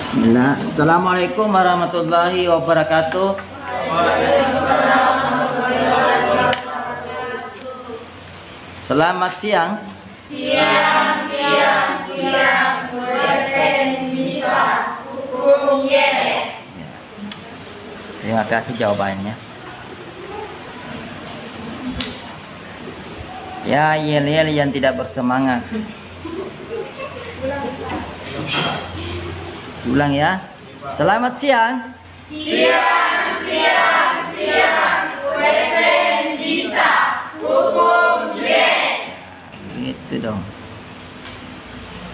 Bismillah. Assalamualaikum warahmatullahi wabarakatuh. Selamat siang. Siang. Present bisa. Hukum yes. Terima kasih jawabannya. Ya, yel-yel yang tidak bersemangat. Ulang ya. Selamat siang. Siang. Present bisa. Hukum yes. Gitu dong.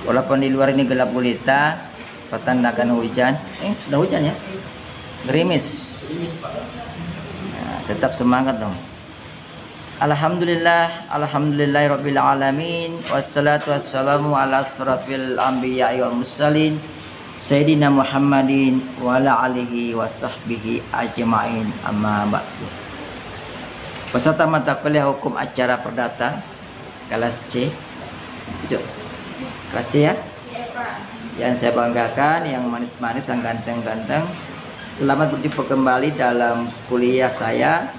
Walaupun di luar ini gelap gulita, pertandakan hujan. Sudah hujan ya? Gerimis. Nah, tetap semangat dong. Alhamdulillahirabbil alamin, wassalatu wassalamu ala asrafil anbiya'i wal mursalin Sayyidina Muhammadin wa ala alihi wa sahbihi ajma'in, amma ba'du. Peserta mata kuliah hukum acara perdata kelas C. Kelas C ya? Yang saya banggakan, yang manis-manis, yang ganteng-ganteng. Selamat berjumpa kembali dalam kuliah saya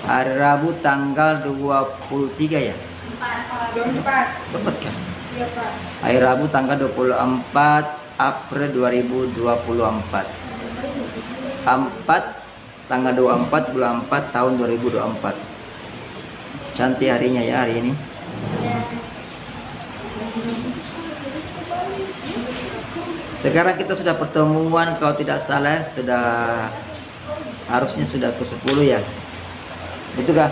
hari Rabu tanggal 23 ya? 24 kan? Hari Rabu tanggal 24 April 2024. Tanggal 24 bulan 4 tahun 2024. Cantik harinya ya hari ini. Sekarang kita sudah pertemuan, kalau tidak salah harusnya sudah ke-10 ya. Itu kah?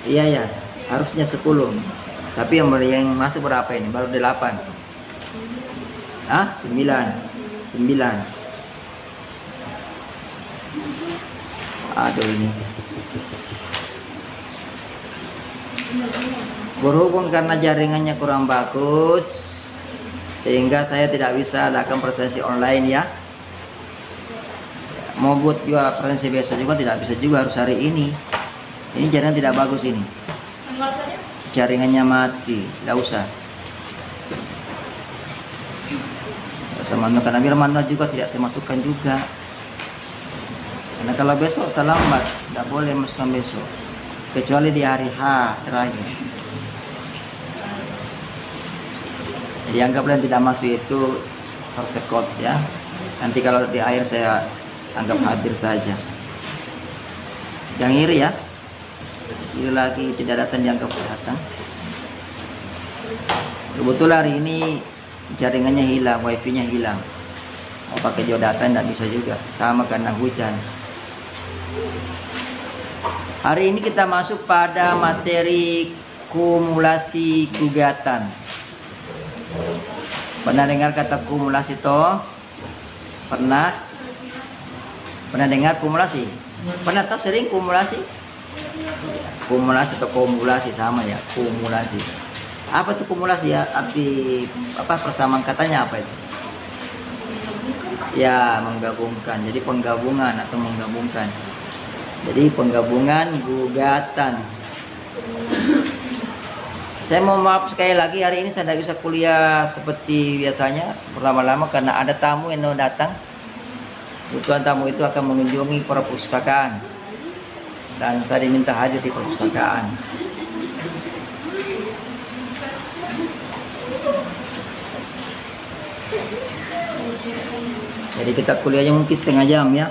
Iya ya, harusnya 10. Tapi yang masuk berapa ini? Baru 8. 9. Aduh ini. Berhubung karena jaringannya kurang bagus, sehingga saya tidak bisa lakukan presensi online ya. Mau buat juga presensi biasa juga tidak bisa juga, harus hari ini. Ini jaringan tidak bagus ini. Jaringannya mati, tidak usah. Karena biar manual juga tidak saya masukkan juga. Karena kalau besok terlambat, tidak boleh masukkan besok. Kecuali di hari H terakhir. Jadi anggaplah yang tidak masuk itu tersekot ya. Nanti kalau di akhir saya anggap hadir saja. Jangan iri ya. Iri lagi tidak datang dianggap datang. Kebetulan hari ini jaringannya hilang, wifi-nya hilang. Mau pakai data tidak bisa juga, sama karena hujan. Hari ini kita masuk pada materi kumulasi gugatan. Pernah dengar kata kumulasi toh? Pernah dengar kumulasi? Pernah tahu sering kumulasi? Kumulasi atau kumulasi sama ya, kumulasi. Apa itu kumulasi ya? Arti persamaan katanya apa itu? Ya, menggabungkan. Jadi penggabungan atau menggabungkan. Jadi penggabungan gugatan. Saya mau maaf sekali lagi, hari ini saya tidak bisa kuliah seperti biasanya berlama-lama karena ada tamu yang mau datang. Kebetulan tamu itu akan mengunjungi perpustakaan dan saya diminta hadir di perpustakaan. Jadi kita kuliahnya mungkin setengah jam ya.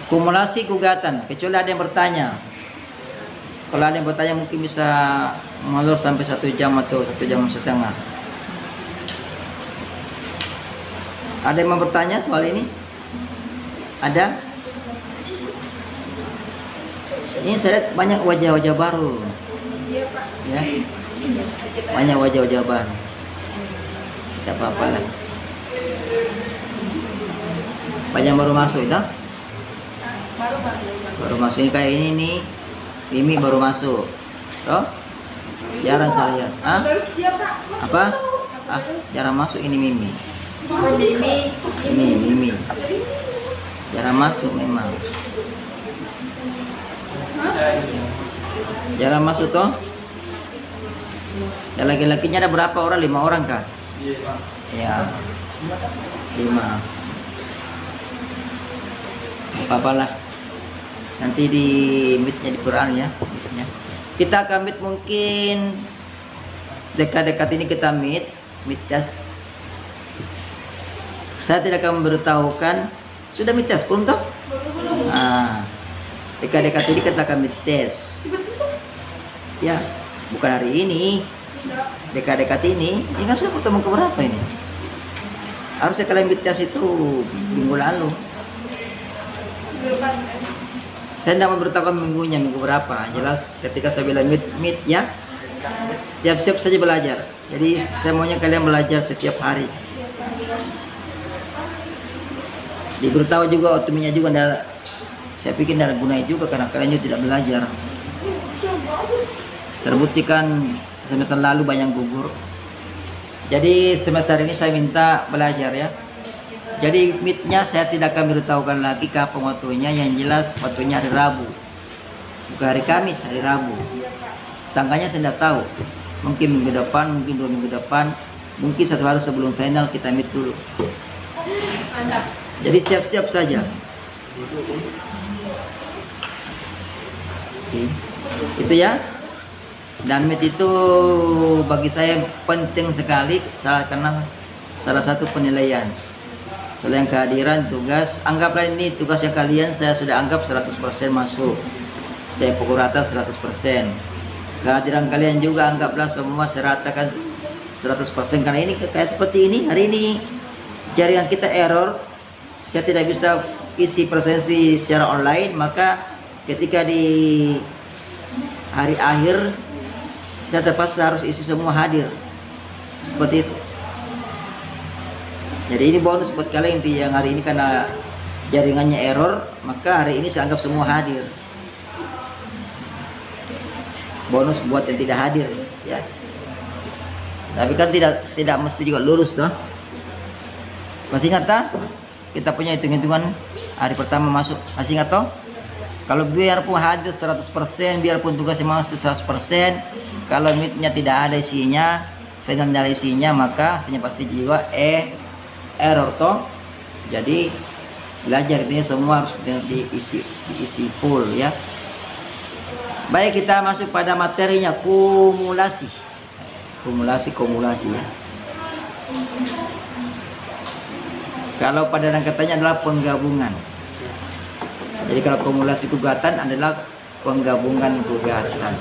Kumulasi gugatan, kecuali ada yang bertanya. Kalau ada yang bertanya mungkin bisa molor sampai 1 jam atau 1 jam setengah. Ada yang mau bertanya soal ini? Ada? Ini saya lihat banyak wajah-wajah baru. Ya, banyak wajah-wajah baru. Tidak apa-apa lah. Banyak baru masuk itu? Baru masuk ini kayak ini nih. Mimi baru masuk. Toh? Jarang saya lihat. Apa? Jarang masuk ini Mimi. Ini Mimi. Jarang masuk memang. Jarang masuk toh? Ya, laki-lakinya ada berapa orang? 5 orang kah? Ya, 5. Apalah. Nanti di meetnya di Quran ya. Kita akan meet mungkin dekat-dekat ini kita meet tes. Saya tidak akan memberitahukan. Sudah meet tes belum toh? Nah, dekat-dekat ini kita akan meet tes. Ya, bukan hari ini. Dekat-dekat ini. Ini kan sudah pertemuan keberapa ini? Harusnya kalian meet tes itu minggu lalu. Saya tidak memberitahukan minggunya, minggu berapa. Jelas ketika saya bilang meet ya, siap-siap saja belajar. Jadi saya maunya kalian belajar setiap hari. Diberitahu juga otominya juga saya pikir tidak guna juga karena kalian juga tidak belajar. Terbuktikan semester lalu banyak gugur. Jadi semester ini saya minta belajar ya. Jadi meetnya saya tidak akan beritahukan lagi kapan waktunya, yang jelas waktunya hari Rabu. Bukan hari Kamis, hari Rabu. Tanggalnya saya tidak tahu. Mungkin minggu depan, mungkin 2 minggu depan, mungkin 1 hari sebelum final kita meet dulu. Jadi siap-siap saja. Oke. Itu ya. Dan meet itu bagi saya penting sekali karena salah satu penilaian. Selain kehadiran, tugas, anggaplah ini tugasnya kalian saya sudah anggap 100% masuk. Saya pukul rata 100%. Kehadiran kalian juga anggaplah semua seratakan 100% karena ini kayak seperti ini. Hari ini jaringan kita error. Saya tidak bisa isi presensi secara online, maka ketika di hari akhir saya terpaksa harus isi semua hadir. Seperti itu. Jadi ini bonus buat kalian yang hari ini karena jaringannya error, maka hari ini saya anggap semua hadir. Bonus buat yang tidak hadir ya. Tapi kan tidak mesti juga lulus toh. Masih ingat tak? Kita punya hitung-hitungan hari pertama masuk. Masih ingat toh? Kalau biarpun hadir 100%, biarpun tugasnya masuk 100%, kalau meetnya tidak ada isinya, final ada isinya, maka hasilnya pasti juga error toh. Jadi belajar itu semua harus diisi full ya. Baik, kita masuk pada materinya, kumulasi ya. Kalau pada katanya adalah penggabungan. Jadi kalau kumulasi gugatan adalah penggabungan gugatan.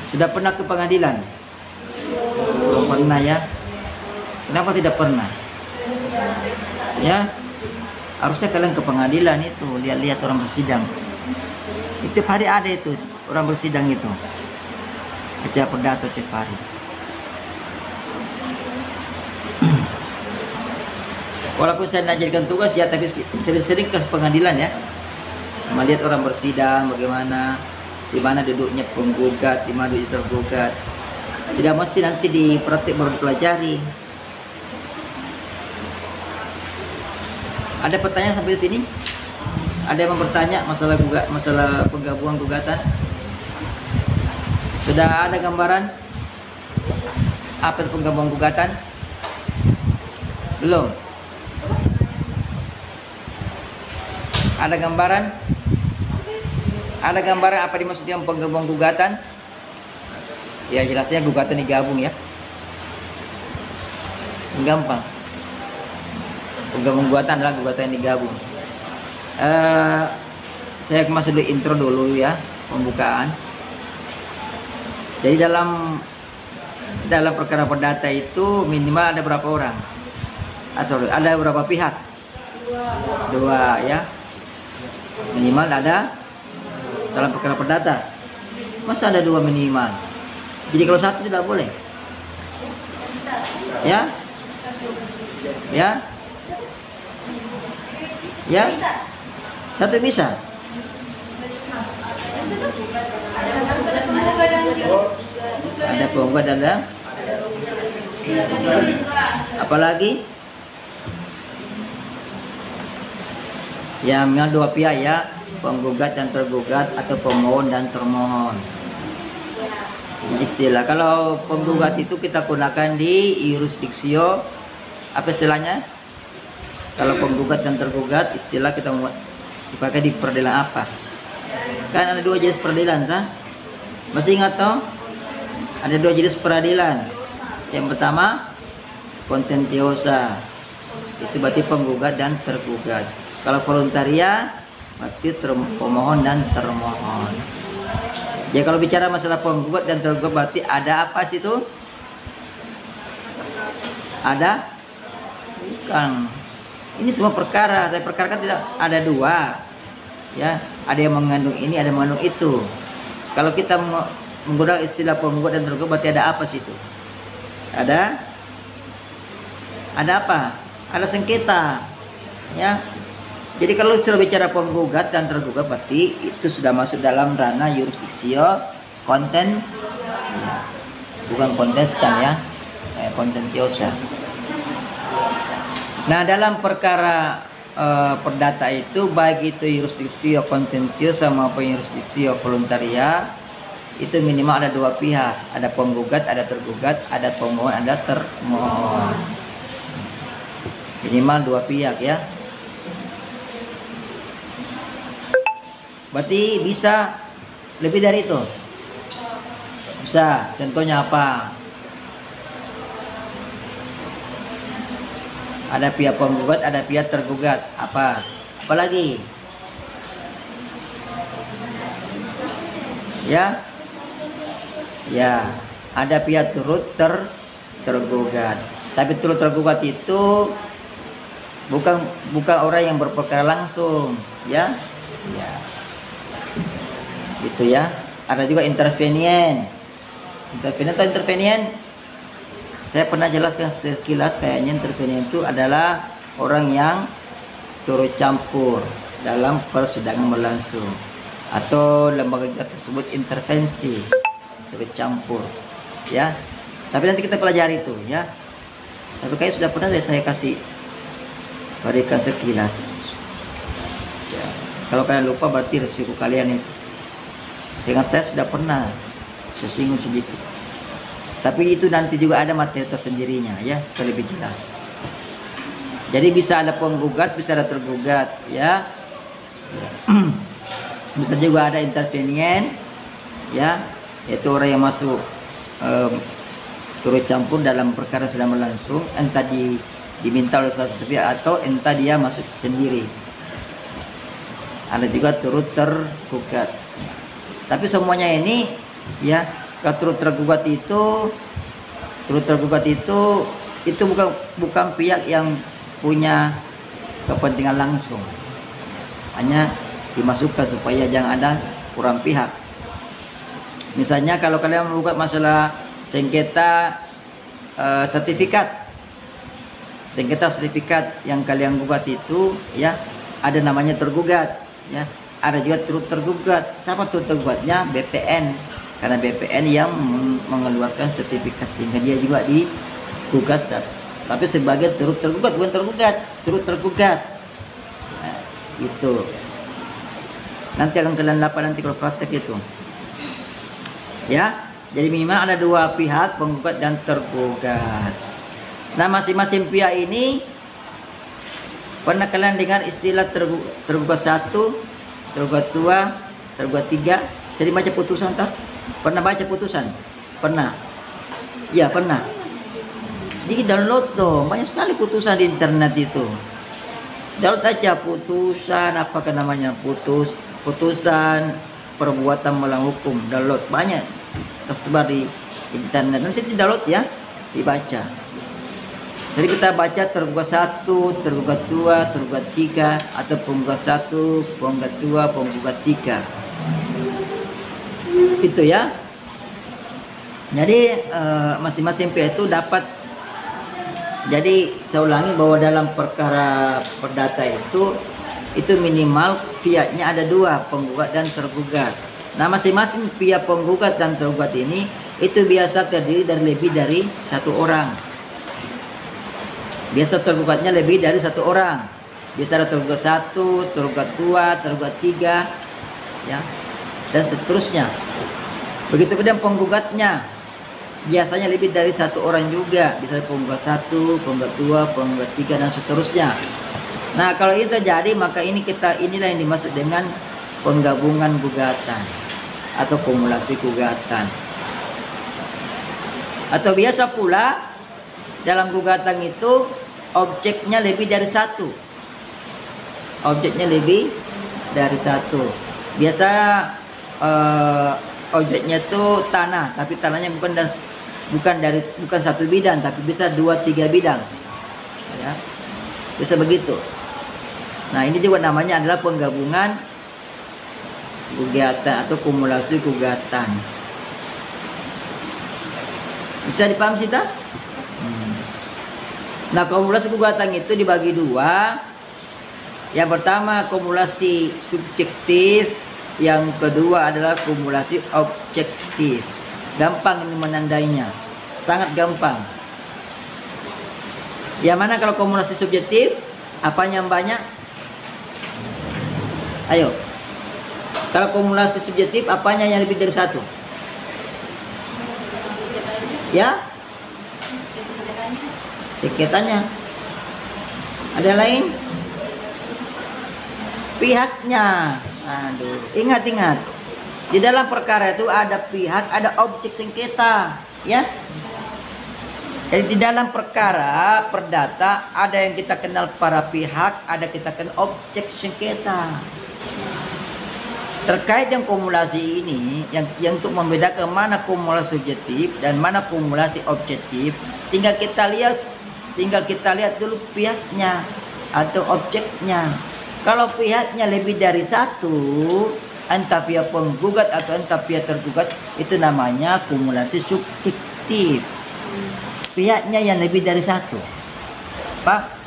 Sudah pernah ke pengadilan? Belum pernah ya. Kenapa tidak pernah? Ya, harusnya kalian ke pengadilan itu, lihat-lihat orang bersidang. Itu hari ada itu orang bersidang itu. Acara perdata tiap hari. Walaupun saya mengajarkan tugas ya, tapi sering-sering ke pengadilan ya. Melihat orang bersidang bagaimana, di mana duduknya penggugat, di mana duduk tergugat. Tidak mesti nanti dipraktik baru dipelajari. Ada pertanyaan sampai sini? Ada yang mau bertanya masalah penggabungan gugatan? Sudah ada gambaran apa itu penggabungan gugatan? Belum? Ada gambaran? Ada gambaran apa dimaksud dengan penggabungan gugatan? Ya jelasnya gugatan digabung ya. Gampang. Penggabungan gugatan adalah gugatan yang digabung. Saya masuk dulu intro dulu ya, pembukaan. Jadi dalam perkara perdata itu minimal ada berapa orang? Ada berapa pihak? Dua ya. Minimal ada dalam perkara perdata. Masa ada 2 minimal? Jadi kalau 1 tidak boleh. Ya? Ya? Ya? 1 bisa. Ada penggugat ada. Apalagi? Ya, minimal 2 pihak ya, penggugat dan tergugat atau pemohon dan termohon. Istilah kalau penggugat itu kita gunakan di jurisdiksio, apa istilahnya? Kalau penggugat dan tergugat, istilah kita dipakai di peradilan apa? Kan ada dua jenis peradilan, kan? Masih ingat toh? Ada dua jenis peradilan. Yang pertama contentiosa, itu berarti penggugat dan tergugat. Kalau voluntaria berarti pemohon dan termohon. Jadi kalau bicara masalah penggugat dan tergugat berarti ada apa sih itu? Ada? Bukan. Ini semua perkara, tapi perkara kan tidak ada dua. Ya, ada yang mengandung ini, ada yang mengandung itu. Kalau kita menggunakan istilah penggugat dan tergugat berarti ada apa sih itu? Ada apa? Ada sengketa. Ya. Jadi kalau sudah bicara penggugat dan tergugat berarti itu sudah masuk dalam ranah jurisdiksio konten, bukan kontestan ya, kontentiosa. Nah dalam perkara perdata itu baik itu jurisdiksio kontentiosa maupun jurisdiksio voluntaria itu minimal ada dua pihak, ada penggugat, ada tergugat, ada pemohon, ada termohon. Minimal dua pihak ya. Berarti bisa lebih dari itu. Bisa. Contohnya apa? Ada pihak penggugat, ada pihak tergugat. Apa? Apalagi? Ya. Ya, ada pihak turut tergugat. Tapi turut tergugat itu bukan orang yang berperkara langsung, ya. Ya. Gitu ya. Ada juga intervenien. Intervenien atau intervenien? Saya pernah jelaskan sekilas kayaknya intervenien itu adalah orang yang turut campur dalam persidangan berlangsung atau lembaga tersebut intervensi, turut campur ya. Tapi nanti kita pelajari itu ya. Tapi kayaknya sudah pernah deh saya kasih berikan sekilas ya. Kalau kalian lupa berarti resiko kalian itu. Seingat saya sudah pernah singgung sedikit. Tapi itu nanti juga ada materi tersendirinya ya, supaya lebih jelas. Jadi bisa ada penggugat, bisa ada tergugat ya. Bisa juga ada intervenien ya, yaitu orang yang masuk turut campur dalam perkara sedang berlangsung, entah diminta oleh salah satu pihak atau entah dia masuk sendiri. Ada juga turut tergugat. Tapi semuanya ini ya, kalau turut tergugat itu bukan pihak yang punya kepentingan langsung, hanya dimasukkan supaya jangan ada kurang pihak. Misalnya kalau kalian menggugat masalah sengketa sertifikat yang kalian gugat itu ya, ada namanya tergugat ya, ada juga turut tergugat. Siapa turut tergugatnya? BPN, karena BPN yang mengeluarkan sertifikat sehingga dia juga digugat, tapi sebagai turut tergugat, bukan tergugat, turut tergugat. Nah, itu nanti akan kalian dapat nanti kalau praktek itu ya. Jadi minimal ada dua pihak, penggugat dan tergugat. Nah masing-masing pihak ini, pernah kalian dengar istilah tergugat 1, tergugat 2, tergugat 3? Sering baca putusan tak? Pernah baca putusan? Pernah? Ya pernah. Jadi download tuh, banyak sekali putusan di internet itu. Download aja putusan, apakah namanya, putusan perbuatan melawan hukum, download banyak tersebar di internet. Nanti di download ya, dibaca. Jadi kita baca tergugat 1, tergugat 2, tergugat 3, atau penggugat 1, penggugat 2, penggugat 3. Itu ya. Jadi masing-masing pihak itu dapat. Jadi saya ulangi bahwa dalam perkara perdata itu minimal pihaknya ada dua, penggugat dan tergugat. Nah masing-masing pihak penggugat dan tergugat ini itu biasa terdiri dari lebih dari satu orang. Biasa tergugatnya lebih dari satu orang. Biasa ada tergugat 1, tergugat 2, tergugat 3 ya, dan seterusnya. Begitu pun penggugatnya, biasanya lebih dari satu orang juga, bisa penggugat satu, penggugat dua, penggugat tiga, dan seterusnya. Nah, kalau itu terjadi, maka inilah yang dimaksud dengan penggabungan gugatan atau kumulasi gugatan. Atau biasa pula dalam gugatan itu objeknya lebih dari satu. Objeknya lebih dari satu. Biasa objeknya itu tanah, tapi tanahnya bukan satu bidang, tapi bisa 2-3 bidang. Ya. Bisa begitu. Nah, ini juga namanya adalah penggabungan gugatan atau kumulasi gugatan. Bisa dipahami sih, tak? Nah, kumulasi gugatan itu dibagi dua. Yang pertama kumulasi subjektif, yang kedua adalah kumulasi objektif. Gampang ini menandainya, sangat gampang. Yang mana kalau kumulasi subjektif, apanya yang banyak? Ayo. Kalau kumulasi subjektif, apanya yang lebih dari satu? Ya? Sengketanya. Ada lain? Pihaknya. Aduh, ingat. Di dalam perkara itu ada pihak, ada objek sengketa, ya. Jadi di dalam perkara perdata ada yang kita kenal para pihak, ada kita kenal objek sengketa. Terkait yang kumulasi ini, yang untuk membedakan mana kumulasi subjektif dan mana kumulasi objektif, tinggal kita lihat dulu pihaknya atau objeknya. Kalau pihaknya lebih dari satu, entah pihak penggugat atau entah pihak tergugat, itu namanya kumulasi subjektif. Pihaknya yang lebih dari satu, Pak.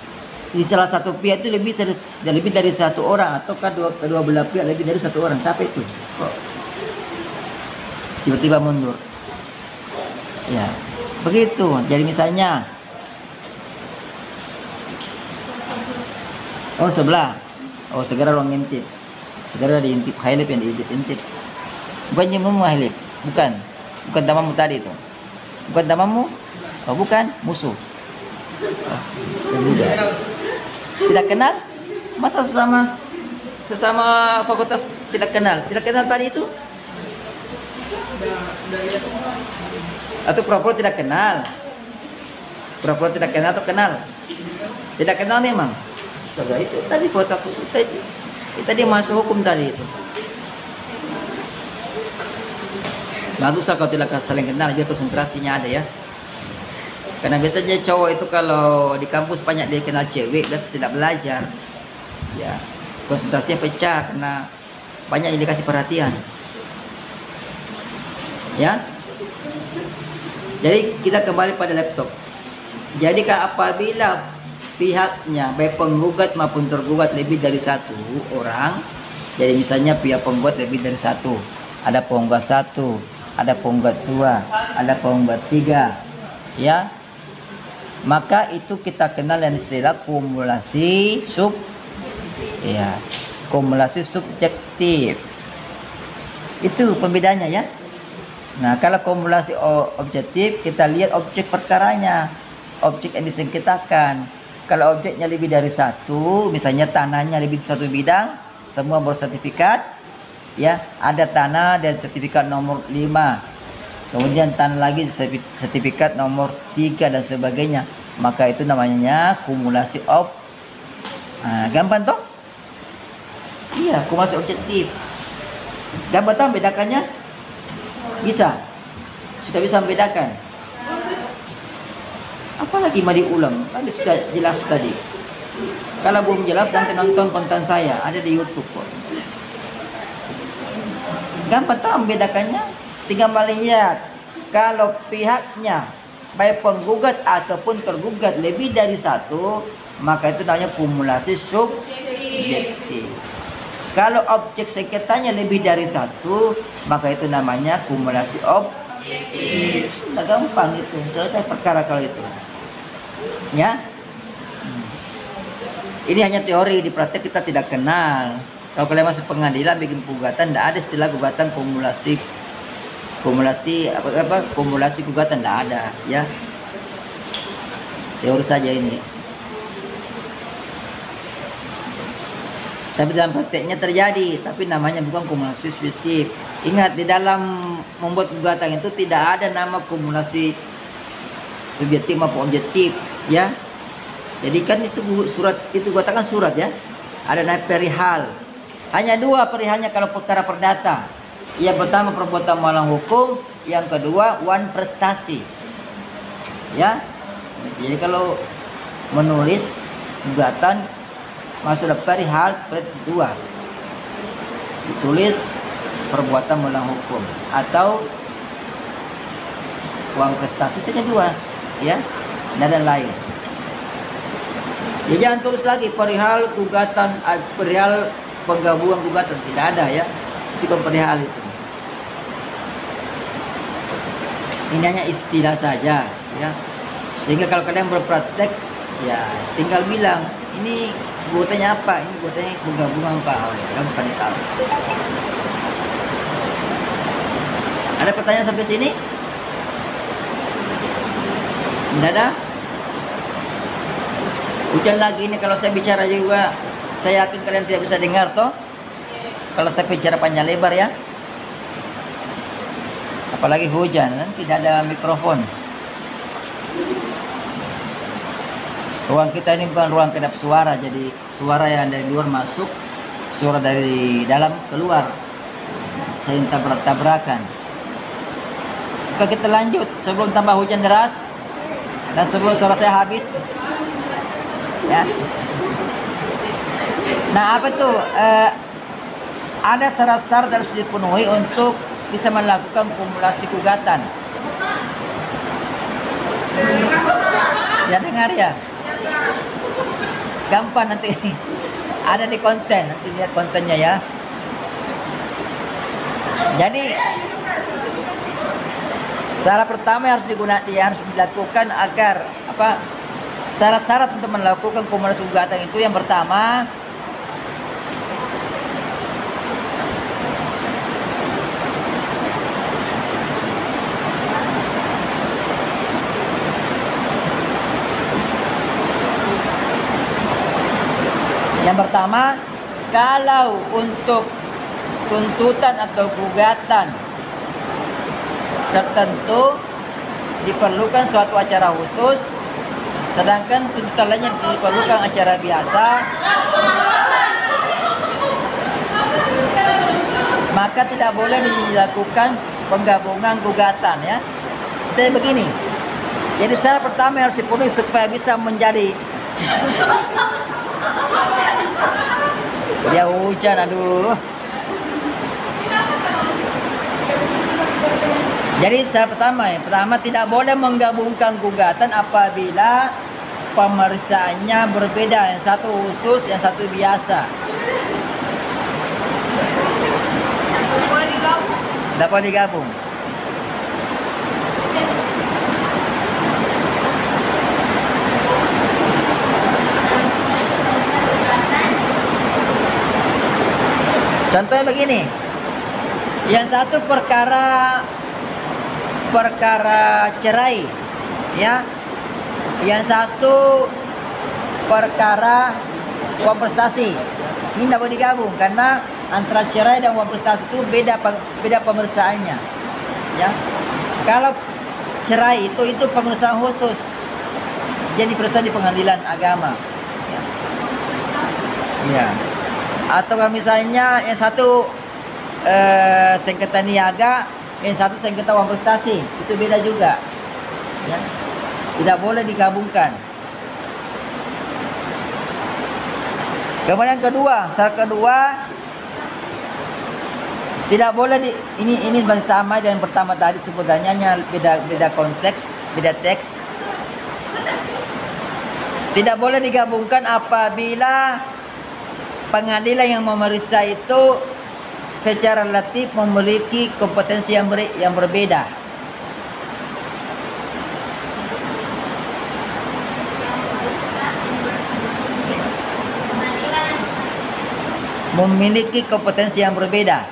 Di salah satu pihak itu lebih dari satu orang, atau kedua belah pihak lebih dari satu orang. Siapa itu? Kok tiba-tiba mundur? Ya, begitu. Jadi misalnya, sebelah. Segera orang ngintip. Segera diintip, highlight yang diintip. Bukan nyimumu highlight. Bukan tamamu tadi itu. Bukan tamamu. Bukan musuh. Tidak kenal? Masa sesama fakultas tidak kenal? Tidak kenal tadi itu? Atau pura-pura tidak kenal? Pura-pura tidak kenal atau kenal? Tidak kenal memang. Itu tadi fakultas hukum tadi masuk hukum tadi itu. Baguslah kalau tidak saling kenal, biar konsentrasinya ada, ya. Karena biasanya cowok itu kalau di kampus banyak dia kenal cewek, biasa tidak belajar. Ya, konsentrasinya pecah karena banyak yang dikasih perhatian. Ya. Jadi kita kembali pada laptop. Jadi apabila pihaknya baik penggugat maupun tergugat lebih dari satu orang, jadi misalnya pihak penggugat lebih dari satu, ada penggugat satu, ada penggugat dua, ada penggugat tiga, ya, maka itu kita kenal yang istilah kumulasi kumulasi subjektif. Itu pembedanya, ya. Nah, kalau kumulasi objektif, kita lihat objek perkaranya, objek yang disengketakan. Kalau objeknya lebih dari satu, misalnya tanahnya lebih dari satu bidang, semua bersertifikat, ya, ada tanah dan sertifikat nomor 5, kemudian tanah lagi sertifikat nomor 3 dan sebagainya, maka itu namanya kumulasi gampang toh? Iya, kumulasi objektif. Gampang toh bedakannya? Bisa? Sudah bisa membedakan? Apalagi mau diulang? Tadi sudah jelas tadi. Kalau belum jelas, nanti nonton konten saya, ada di YouTube kok. Gampang tahu membedakannya? Tinggal melihat kalau pihaknya baik penggugat ataupun tergugat lebih dari satu, maka itu namanya kumulasi subjektif. Kalau objek sengketanya lebih dari satu, maka itu namanya kumulasi objektif. Sudah gampang itu, selesai perkara kalau itu. Ya, ini hanya teori, di praktek kita tidak kenal. Kalau kalian masuk pengadilan bikin gugatan, tidak ada istilah gugatan kumulasi kumulasi gugatan tidak ada, ya. Teori saja ini. Tapi dalam prakteknya terjadi, tapi namanya bukan kumulasi subjektif. Ingat, di dalam membuat gugatan itu tidak ada nama kumulasi subjektif maupun objektif, ya. Jadi kan itu surat, itu katakan surat, ya. Ada nama perihal. Hanya dua perihalnya kalau perkara perdata. Yang pertama perbuatan melawan hukum, yang kedua wan prestasi. Ya. Jadi kalau menulis gugatan maksudnya perihal dua, ditulis perbuatan melawan hukum atau uang prestasi, saja dua, ya, tidak ada lain. Ya, jangan tulis lagi perihal gugatan, perihal penggabungan gugatan, tidak ada, ya, itu kan perihal itu. Ini hanya istilah saja, ya, sehingga kalau kalian berpraktek, ya, tinggal bilang ini gugatannya apa, ini gugatannya penggabungan apa, oh, ya, gampang tahu. Ada pertanyaan sampai sini? Tidak ada? Hujan lagi ini, kalau saya bicara juga, saya yakin kalian tidak bisa dengar toh. Kalau saya bicara panjang lebar, ya. Apalagi hujan, kan tidak ada mikrofon. Ruang kita ini bukan ruang kedap suara, jadi suara yang dari luar masuk, suara dari dalam keluar. Saya tabrak-tabrakan. Oke, kita lanjut sebelum tambah hujan deras dan sebelum suara saya habis, ya. Nah, apa tuh? Ada syarat-syarat yang harus dipenuhi untuk bisa melakukan kumulasi gugatan. Ya, dengar, ya. Gampang nanti. Ada di konten, nanti lihat kontennya, ya. Jadi syarat pertama yang harus dilakukan agar apa? Syarat-syarat untuk melakukan kumulasi gugatan itu, yang pertama, kalau untuk tuntutan atau gugatan tertentu diperlukan suatu acara khusus, sedangkan tuntutan lainnya diperlukan acara biasa, maka tidak boleh dilakukan penggabungan gugatan, ya. Jadi begini. Jadi syarat pertama yang harus dipenuhi supaya bisa menjadi ya hujan, aduh. Jadi syarat pertama tidak boleh menggabungkan gugatan apabila pemeriksaannya berbeda, yang satu khusus, yang satu biasa. Dapat digabung. Contohnya begini, yang satu perkara cerai, ya, yang satu perkara uang prestasi. Ini tidak boleh digabung karena antara cerai dan uang prestasi itu beda pemeriksaannya, ya. Kalau cerai itu pemeriksaan khusus, jadi periksa di pengadilan agama, ya. Ya. Atau kalau misalnya yang satu sengketa niaga, yang satu sengketa uang prestasi, itu beda juga, ya. Tidak boleh digabungkan. Kemudian syarat kedua, tidak boleh ini masih sama dengan yang pertama tadi, sebutannya hanya beda konteks, beda teks. Tidak boleh digabungkan apabila pengadilan yang memeriksa itu secara relatif memiliki kompetensi yang berbeda. Memiliki kompetensi yang berbeda.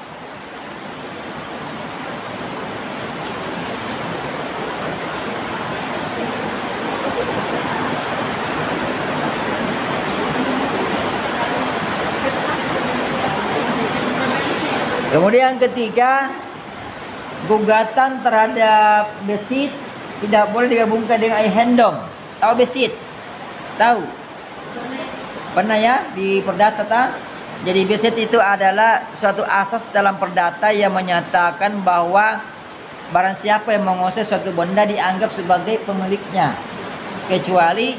Kemudian ketiga, gugatan terhadap besit tidak boleh digabungkan dengan ayhendom. Tahu besit? Tahu? Pernah ya di perdata tak? Jadi besit itu adalah suatu asas dalam perdata yang menyatakan bahwa barang siapa yang menguasai suatu benda dianggap sebagai pemiliknya, kecuali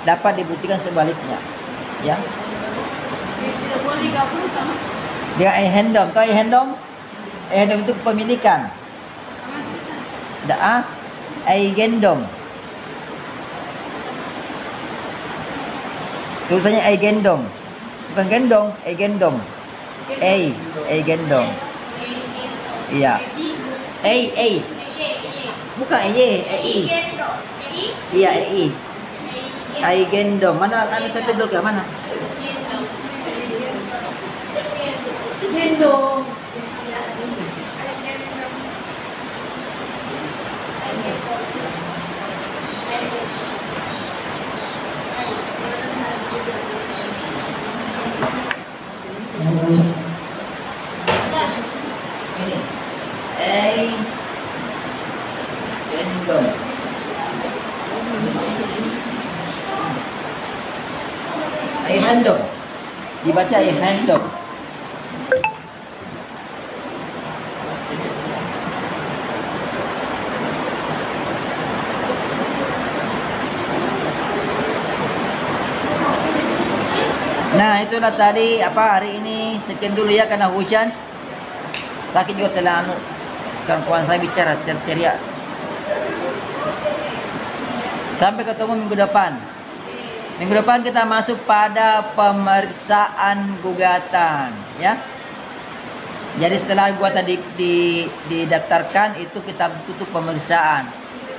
dapat dibuktikan sebaliknya. Ya. Tidak boleh digabung sama Dengan ayhendom. Tahu ayhendom? Ayhendom itu kepemilikan. Daa aygendom. Tulisannya aygendom. Bukan gendong, aygendom. Aygendom. Iya. Bukan Iya, aygendom. Mana saya pedul ke mana? gendong. Aygendom. Ayhendom. Dibaca ayhendom. Nah, itulah tadi hari ini sekian dulu ya, karena hujan. Sakit juga telah kawan saya bicara teriak. Sampai ketemu minggu depan. Minggu depan kita masuk pada pemeriksaan gugatan, ya. Jadi setelah gugatan didaftarkan itu kita tutup pemeriksaan.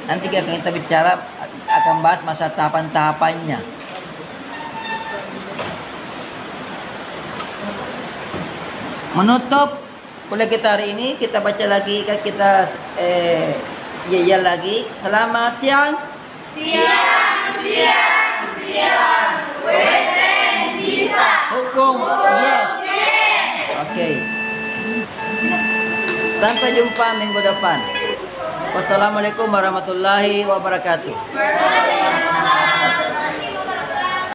Nanti kita bicara akan bahas masa tahapan-tahapannya. Menutup kuliah kita hari ini, kita baca lagi, kita lagi. Selamat siang. Siang. Wesen bisa. Hukum yes. Oke. Sampai jumpa minggu depan. Wassalamualaikum warahmatullahi wabarakatuh.